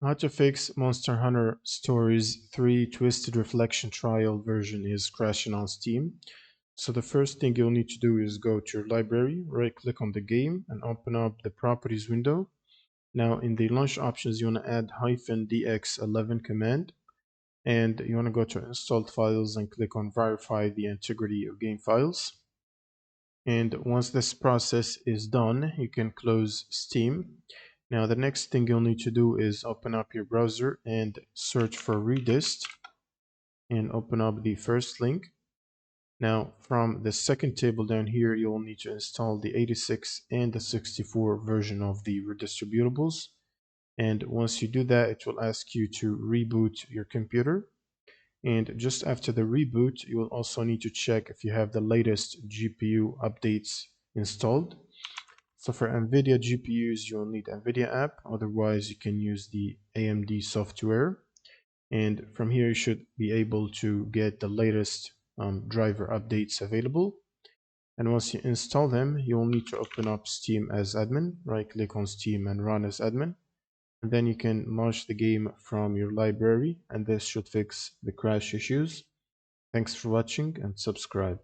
How to fix Monster Hunter Stories 3 Twisted Reflection Trial version is crashing on Steam. So the first thing you'll need to do is go to your library, right click on the game and open up the properties window. Now in the launch options you want to add -dx11 command, and you want to go to installed files and click on verify the integrity of game files. And once this process is done, you can close Steam. Now the next thing you'll need to do is open up your browser and search for Redist and open up the first link. Now from the second table down here, you'll need to install the 86 and the 64 version of the redistributables. And once you do that, it will ask you to reboot your computer. And just after the reboot, you will also need to check if you have the latest GPU updates installed. So for NVIDIA GPUs, you'll need NVIDIA app. Otherwise, you can use the AMD software. And from here, you should be able to get the latest driver updates available. And once you install them, you'll need to open up Steam as admin. Right click on Steam and run as admin. And then you can launch the game from your library, and this should fix the crash issues. Thanks for watching and subscribe.